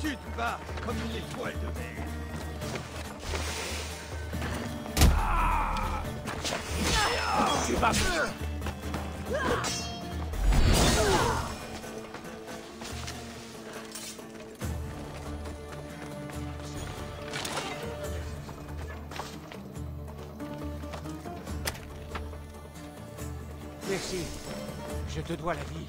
Tu te bats comme une étoile de mer. Tu vas... Merci. Je te dois la vie.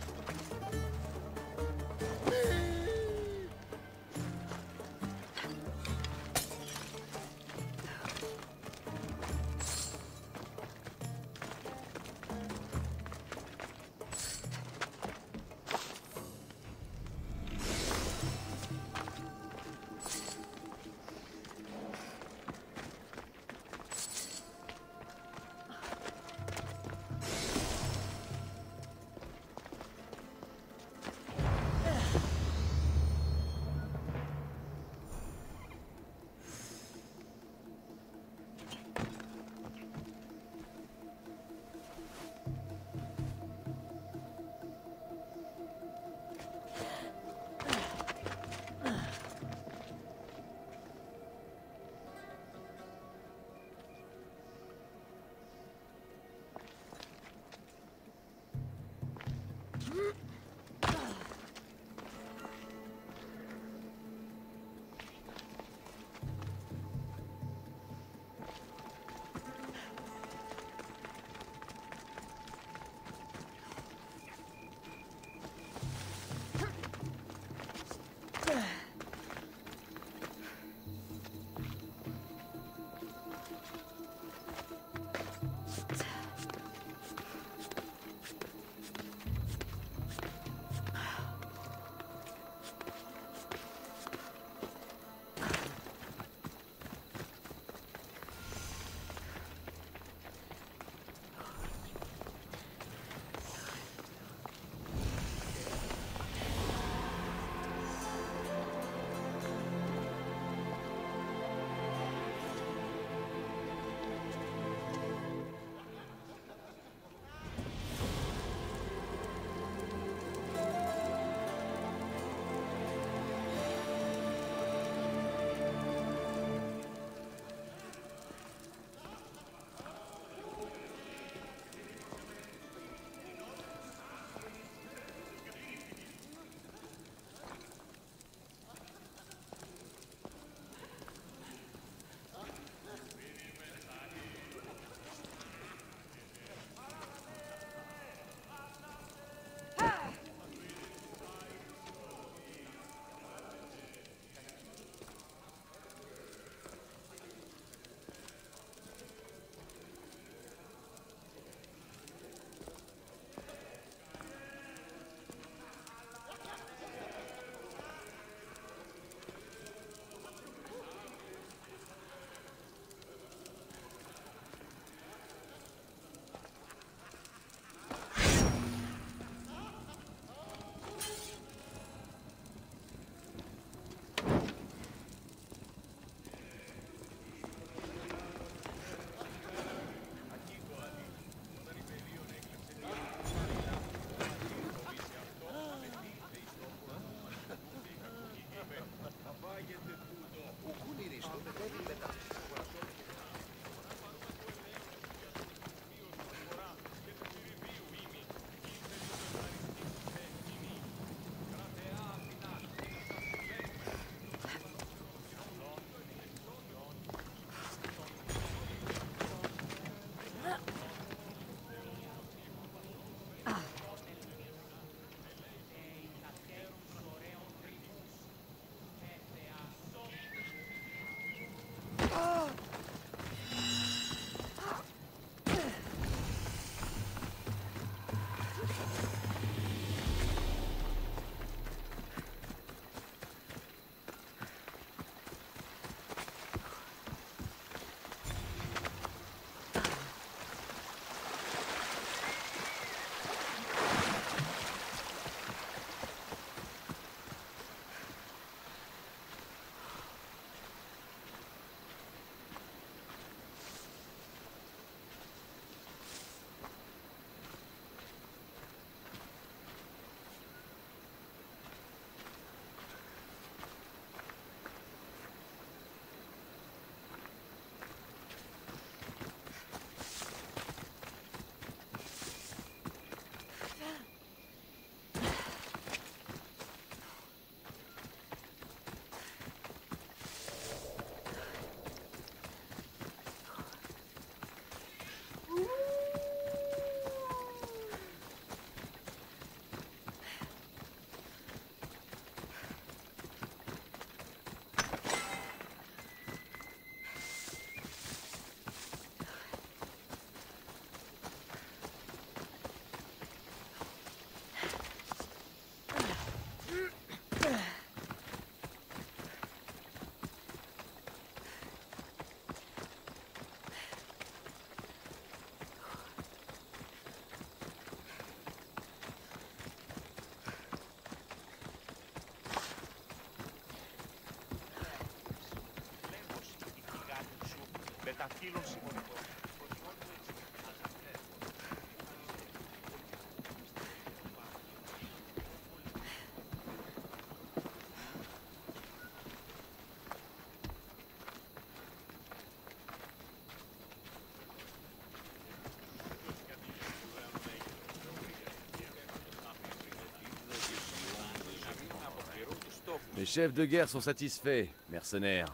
Les chefs de guerre sont satisfaits, mercenaires.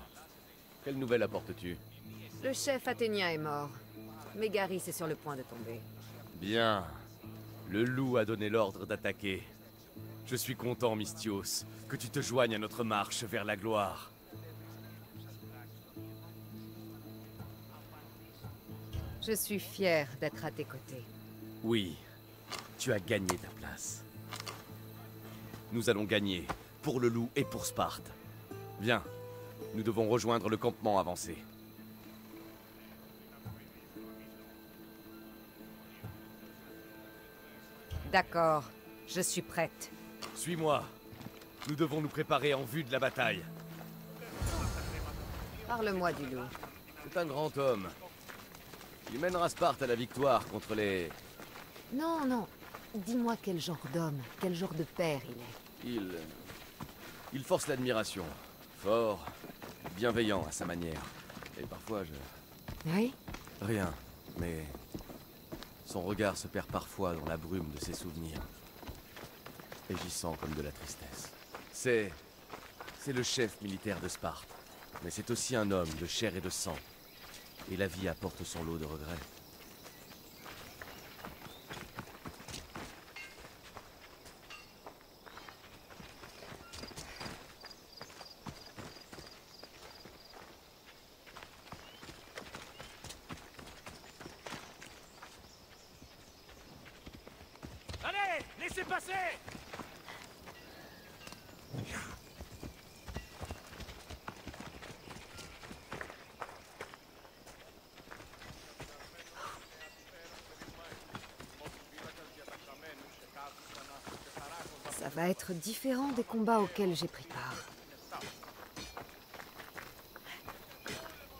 Quelle nouvelle apportes-tu? Le chef athénien est mort. Mégaris est sur le point de tomber. Bien. Le loup a donné l'ordre d'attaquer. Je suis content, Mystios, que tu te joignes à notre marche vers la gloire. Je suis fier d'être à tes côtés. Oui, tu as gagné ta place. Nous allons gagner, pour le loup et pour Sparte. Viens, nous devons rejoindre le campement avancé. D'accord, je suis prête. Suis-moi. Nous devons nous préparer en vue de la bataille. Parle-moi du loup. C'est un grand homme. Il mènera Sparte à la victoire contre les... Non, non. Dis-moi quel genre d'homme, quel genre de père il est. Il force l'admiration. Fort, bienveillant à sa manière. Et parfois je... Oui? Rien, mais... Son regard se perd parfois dans la brume de ses souvenirs. Et j'y sens comme de la tristesse. C'est le chef militaire de Sparte. Mais c'est aussi un homme de chair et de sang. Et la vie apporte son lot de regrets. Allez, laissez passer! Ça va être différent des combats auxquels j'ai pris part.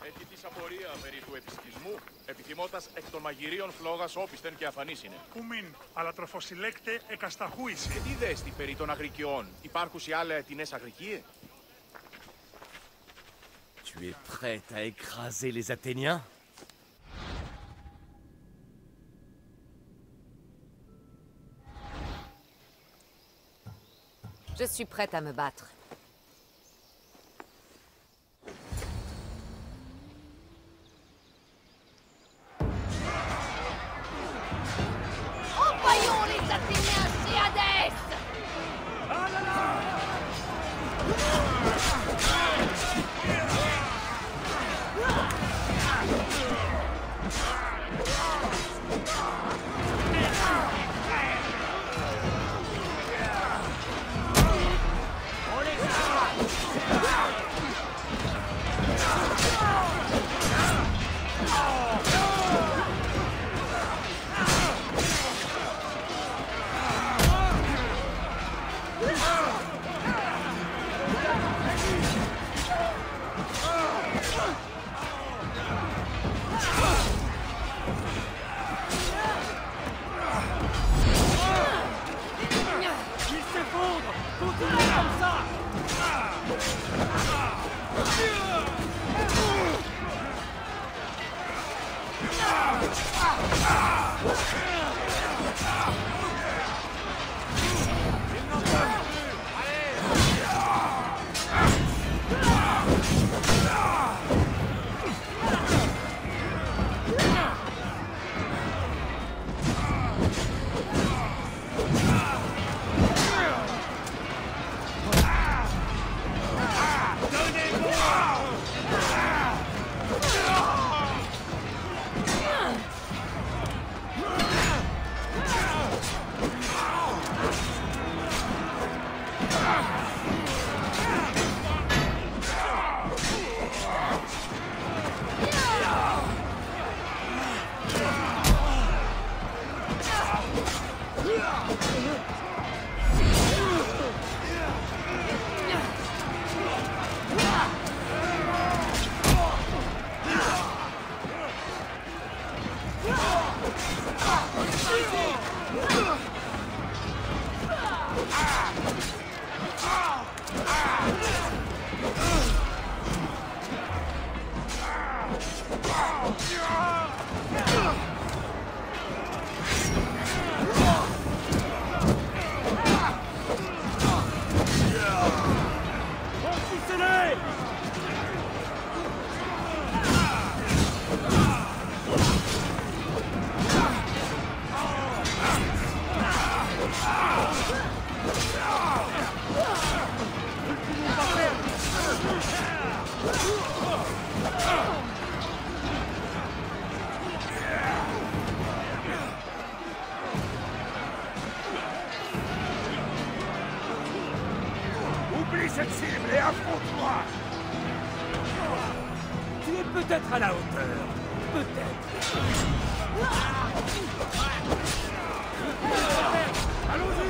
Έχει της απορία περί του επιστημισμού, επιθυμώτας εκ των μαγειρίων φλόγας όπισθεν και αφανής είναι. Ουμίν, αλλά τροφοσυλλέκτε εκασταχούηση. Και τι δέστη περί των αγρικιών, υπάρχουν οι άλλα ετινές αγρικίες? Tu es prête à écraser les Athéniens? Je suis prête à me battre. Envoyons les Athéniens chez Hadès! Affronte-moi! Tu es peut-être à la hauteur. Peut-être. Allons-y!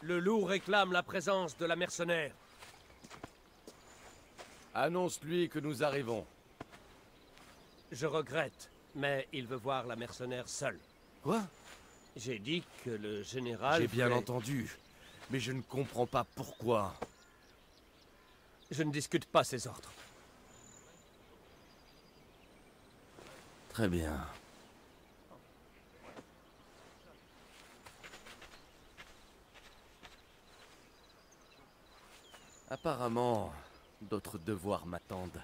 Le loup réclame la présence de la mercenaire. Annonce-lui que nous arrivons. Je regrette, mais il veut voir la mercenaire seule. Quoi? J'ai dit que le général... J'ai bien entendu, mais je ne comprends pas pourquoi. Je ne discute pas ses ordres. Très bien. Apparemment, d'autres devoirs m'attendent.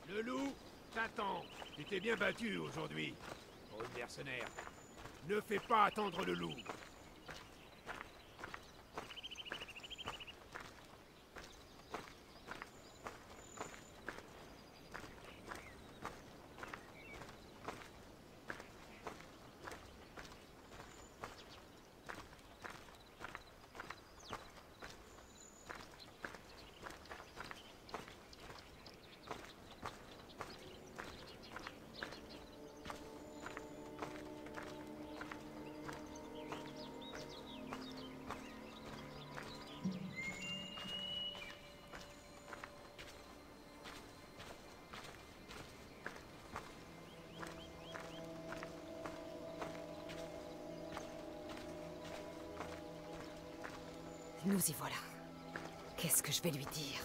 Le loup t'attend. Tu t'es bien battu aujourd'hui. Pour une mercenaire. Ne fais pas attendre le loup. Nous y voilà. Qu'est-ce que je vais lui dire?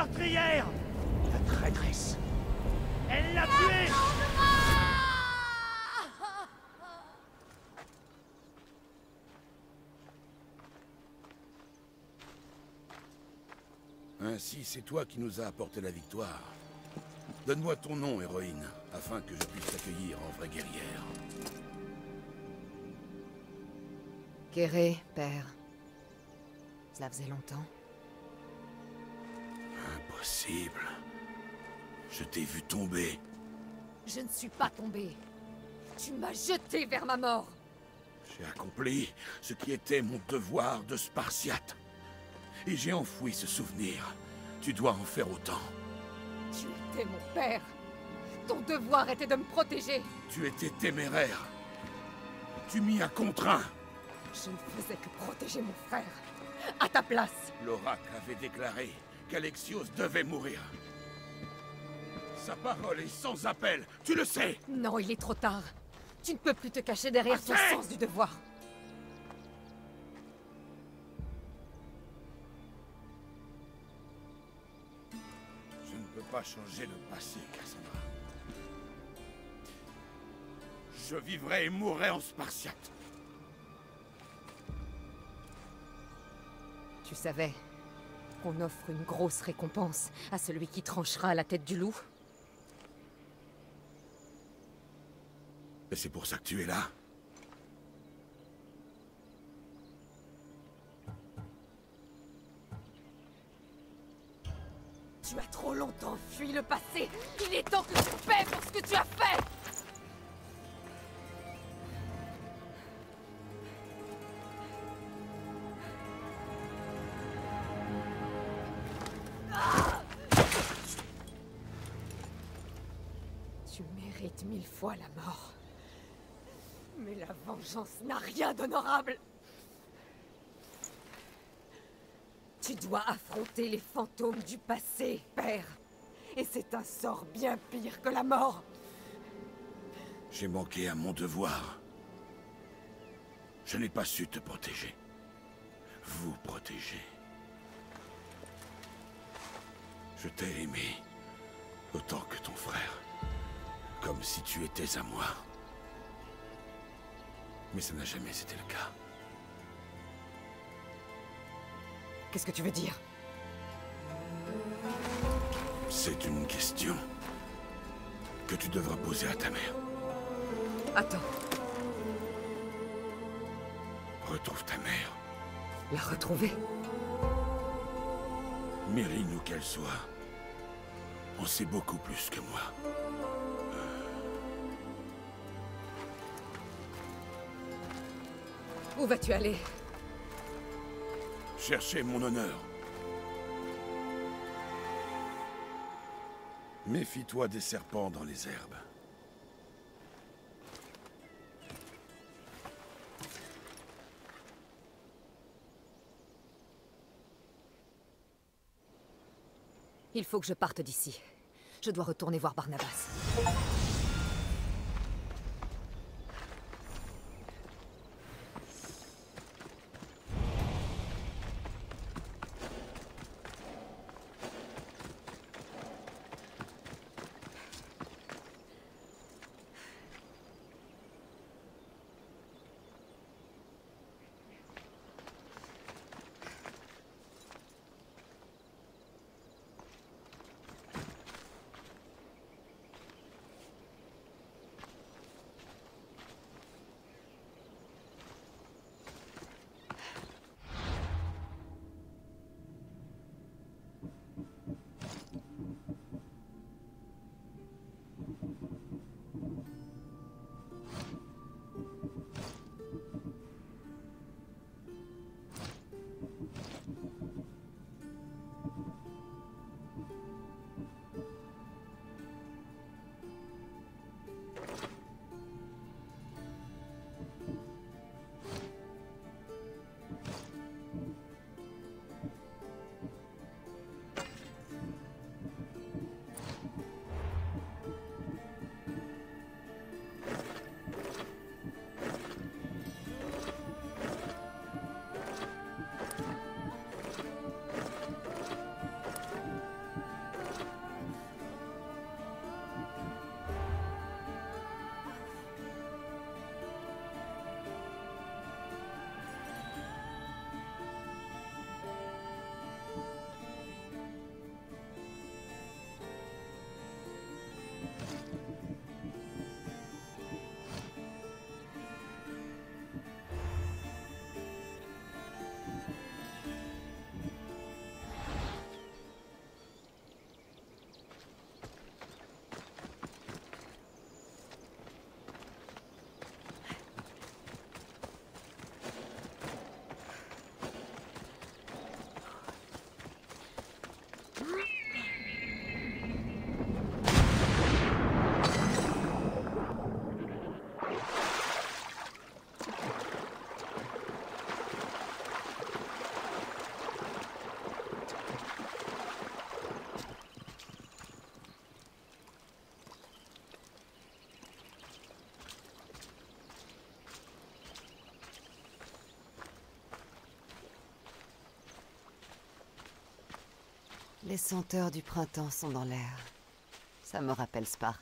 meurtrière! La traîtresse! Elle l'a tué! Ainsi, c'est toi qui nous as apporté la victoire. Donne-moi ton nom, héroïne, afin que je puisse t'accueillir en vraie guerrière. Kéré, père. Cela faisait longtemps. Impossible. Je t'ai vu tomber. Je ne suis pas tombée. Tu m'as jeté vers ma mort. J'ai accompli ce qui était mon devoir de Spartiate. Et j'ai enfoui ce souvenir. Tu dois en faire autant. Tu étais mon père. Ton devoir était de me protéger. Tu étais téméraire. Tu m'y as contraint. Je ne faisais que protéger mon frère. À ta place. L'oracle avait déclaré qu'Alexios devait mourir. Sa parole est sans appel, tu le sais. Non, il est trop tard. Tu ne peux plus te cacher derrière ton sens du devoir. Je ne peux pas changer le passé, Cassandra. Je vivrai et mourrai en Spartiate. Tu savais qu'on offre une grosse récompense à celui qui tranchera la tête du loup? Et c'est pour ça que tu es là? Tu as trop longtemps fui le passé. Il est temps que tu paies pour ce que tu as fait. Tu mérites 1000 fois la mort. Mais la vengeance n'a rien d'honorable. Tu dois affronter les fantômes du passé, père. Et c'est un sort bien pire que la mort. J'ai manqué à mon devoir. Je n'ai pas su te protéger. Vous protéger. Je t'ai aimé autant que ton frère. Comme si tu étais à moi. Mais ça n'a jamais été le cas. Qu'est-ce que tu veux dire? C'est une question que tu devras poser à ta mère. Attends. Retrouve ta mère. La retrouver? Myrrine ou qu'elle soit, on sait beaucoup plus que moi. Où vas-tu aller? Chercher mon honneur. Méfie-toi des serpents dans les herbes. Il faut que je parte d'ici. Je dois retourner voir Barnabas. Les senteurs du printemps sont dans l'air. Ça me rappelle Sparte.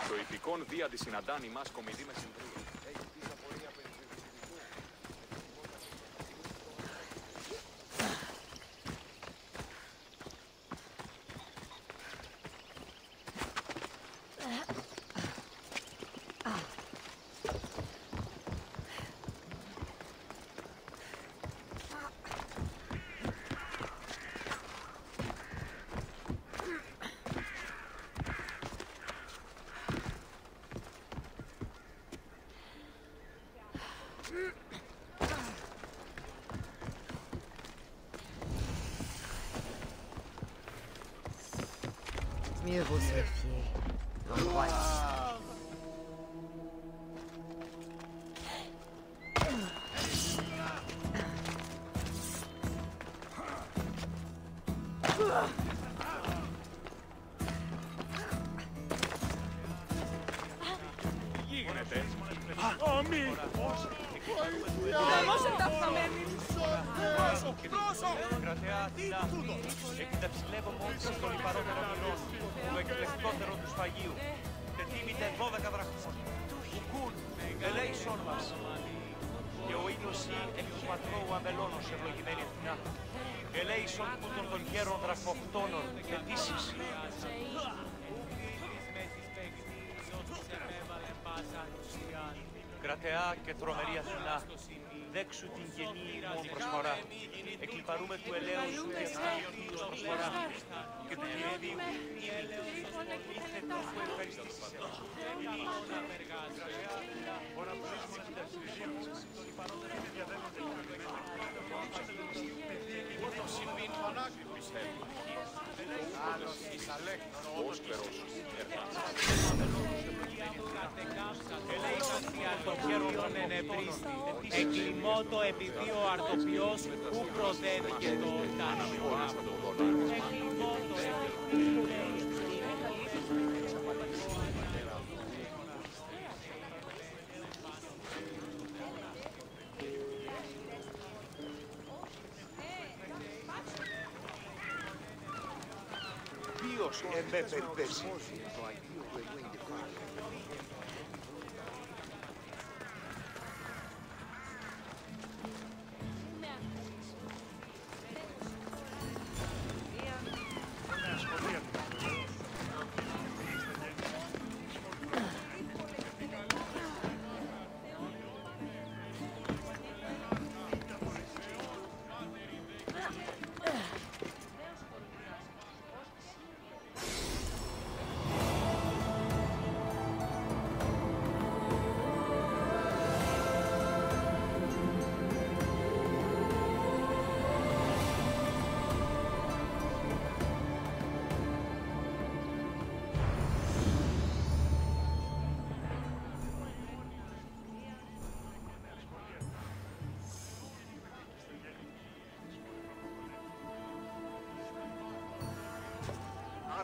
Το ηθικόν δίαντι συναντάν ημάς κομιδή με συντρία. Έχει πει απορία περί του Mieux vaut se méfier. L'endroit est... Κρατεά Αθηνά, εκ τα ψηλεύω μόλις στον υπαρότερο μηνών, του εκλεκτότερο του σφαγίου, τετίμητε 12 δραχμών, ουκούν, ελέησόν μας, και ο ήλιος ή εκ του πατρώου αμελώνος ευλογημένη Αθηνά, ελέησον τούτων των γέρων δραχμοκτώνων, ετήσεις. Κρατεά και τρομερή Αθηνά, δέξου την γενή ημών προσφορά. Εκλιπαρούμε του ελέους σου και θανίως προσφορά. Και του Κυρίου ήθετο που ευχαριστήσεις εμάς. Ωρα πλήσουμε την ταξιδιά μας, τον υπαρόντων είναι διαδέμονται Εγώ το συμπίν πανάκρι πιστεύω. Άλλος εις αλέκτος, όσπερος, ελέησον των χέρων των ενεπρίστη, εκλιμώτο επειδή ο αρτοποιός που προδεύει το τάναμο αυτό. Εκλιμώτο Ποιος εμπεφερτέσει.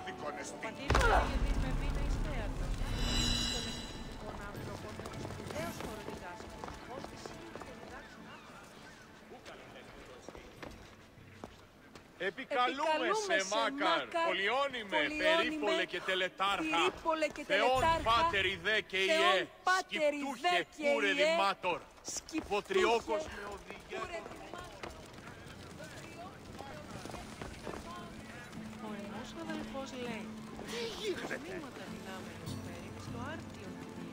άδικον εστί. Επικαλούμεσαι, Μάκαρ, πολιώνυμε, περίπολε και τελετάρχα, Θεόν πάτερ ιδέ και ιέ, σκυπτούχε κούρε δημάτορ, βοτριόκος με οδηγέ. Ο ενός αδελφός λέει, τι γίνεται? μήματα δυνάμενος φέρει στο άρτιο του γη,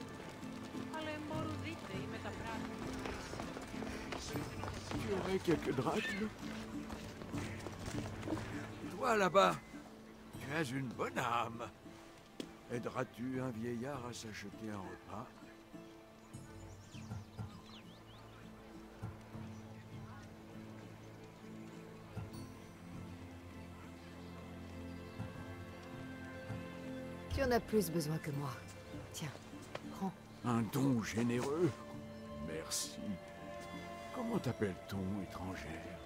αλλά εμπορουδείτε ή με τα πράγματα. Tu aurais quelques drachmes? Toi là-bas, tu as une bonne âme. Aideras-tu un vieillard à s'acheter un repas? Tu en as plus besoin que moi. Tiens, prends. Un don généreux? Merci. Comment t'appelle-t-on, étrangère?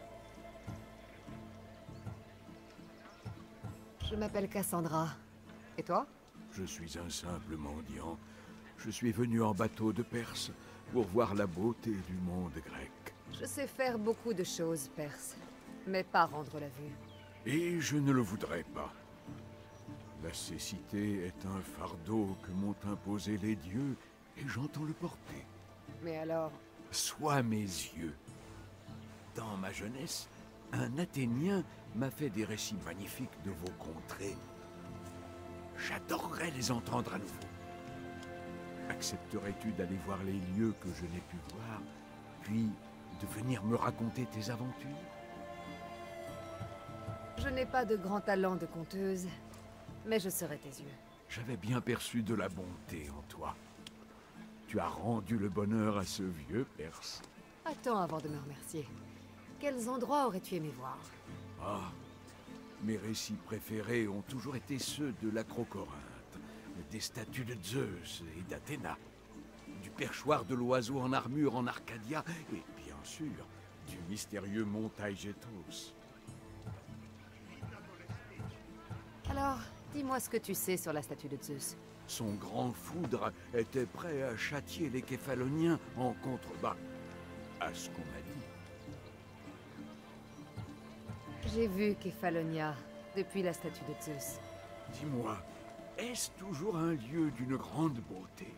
Je m'appelle Cassandra. Et toi? Je suis un simple mendiant. Je suis venu en bateau de Perse pour voir la beauté du monde grec. Je sais faire beaucoup de choses, Perse, mais pas rendre la vue. Et je ne le voudrais pas. La cécité est un fardeau que m'ont imposé les dieux, et j'entends le porter. Mais alors... Sois mes yeux. Dans ma jeunesse, un Athénien m'a fait des récits magnifiques de vos contrées. J'adorerais les entendre à nouveau. Accepterais-tu d'aller voir les lieux que je n'ai pu voir, puis de venir me raconter tes aventures? Je n'ai pas de grand talent de conteuse, mais je serai tes yeux. J'avais bien perçu de la bonté en toi. Tu as rendu le bonheur à ce vieux Perse. Attends avant de me remercier. Quels endroits aurais-tu aimé voir? Ah, mes récits préférés ont toujours été ceux de l'Acrocorinthe, des statues de Zeus et d'Athéna, du perchoir de l'oiseau en armure en Arcadia, et bien sûr, du mystérieux mont Taygetos. Alors, dis-moi ce que tu sais sur la statue de Zeus. Son grand foudre était prêt à châtier les Képhaloniens en contrebas, à ce qu'on m'a dit. J'ai vu Képhallonia depuis la statue de Zeus. Dis-moi, est-ce toujours un lieu d'une grande beauté?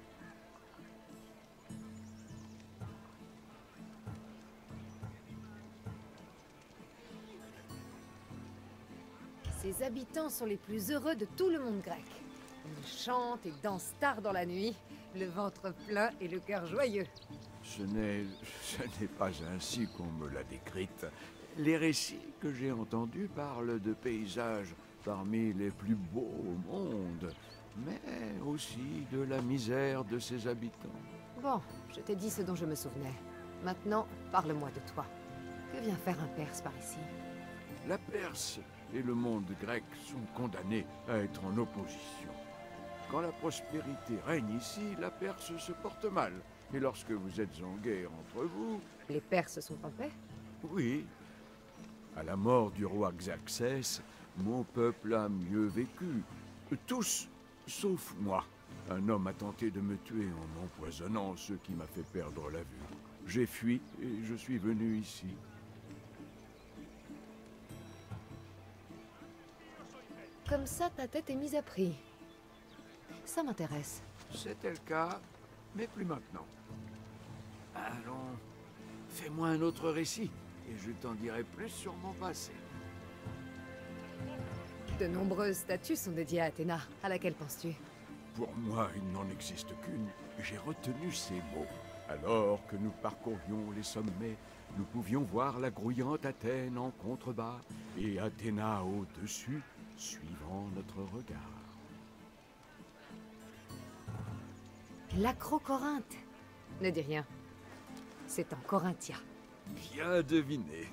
Ses habitants sont les plus heureux de tout le monde grec. Ils chantent et dansent tard dans la nuit, le ventre plein et le cœur joyeux. Ce n'est pas ainsi qu'on me l'a décrite. Les récits que j'ai entendus parlent de paysages parmi les plus beaux au monde, mais aussi de la misère de ses habitants. Bon, je t'ai dit ce dont je me souvenais. Maintenant, parle-moi de toi. Que vient faire un Perse par ici? La Perse et le monde grec sont condamnés à être en opposition. Quand la prospérité règne ici, la Perse se porte mal. Et lorsque vous êtes en guerre entre vous... Les Perses sont en paix? Oui. À la mort du roi Xerxès, mon peuple a mieux vécu. Tous, sauf moi. Un homme a tenté de me tuer en m'empoisonnant, ce qui m'a fait perdre la vue. J'ai fui et je suis venu ici. Comme ça, ta tête est mise à prix. Ça m'intéresse. C'était le cas, mais plus maintenant. Allons, fais-moi un autre récit, et je t'en dirai plus sur mon passé. De nombreuses statues sont dédiées à Athéna. À laquelle penses-tu? Pour moi, il n'en existe qu'une. J'ai retenu ces mots. Alors que nous parcourions les sommets, nous pouvions voir la grouillante Athènes en contrebas, et Athéna au-dessus, suivant notre regard. L'Acrocorinthe. Ne dis rien. C'est en Corinthia. Bien deviné.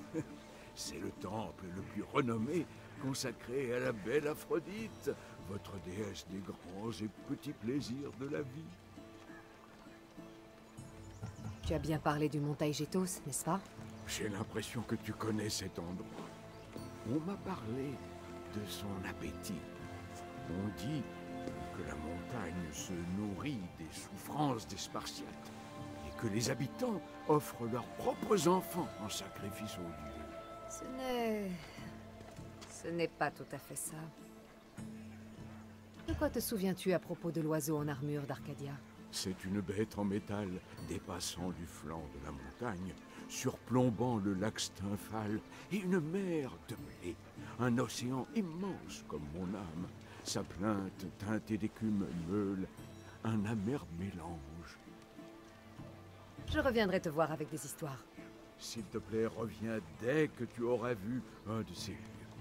C'est le temple le plus renommé, consacré à la belle Aphrodite, votre déesse des grands et petits plaisirs de la vie. Tu as bien parlé du mont Taygetos, n'est-ce pas? J'ai l'impression que tu connais cet endroit. On m'a parlé de son appétit. dit que la montagne se nourrit des souffrances des Spartiates et que les habitants offrent leurs propres enfants en sacrifice aux dieux. Ce n'est pas tout à fait ça. De quoi te souviens-tu à propos de l'oiseau en armure d'Arcadia? C'est une bête en métal dépassant du flanc de la montagne, surplombant le lac Stymphale et une mer de blé, un océan immense comme mon âme. Sa plainte teintée d'écume meule, un amer mélange. Je reviendrai te voir avec des histoires. S'il te plaît, reviens dès que tu auras vu un de ces lieux.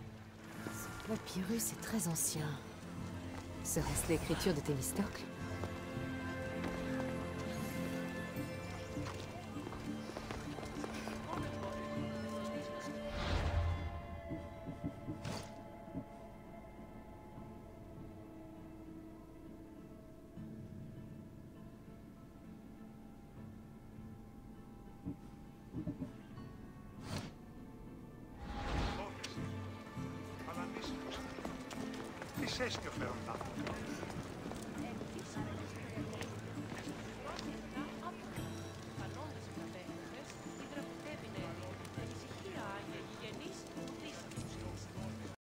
Ce papyrus est très ancien. Serait-ce l'écriture de Thémistocle? Τι σέστιο φέροντα.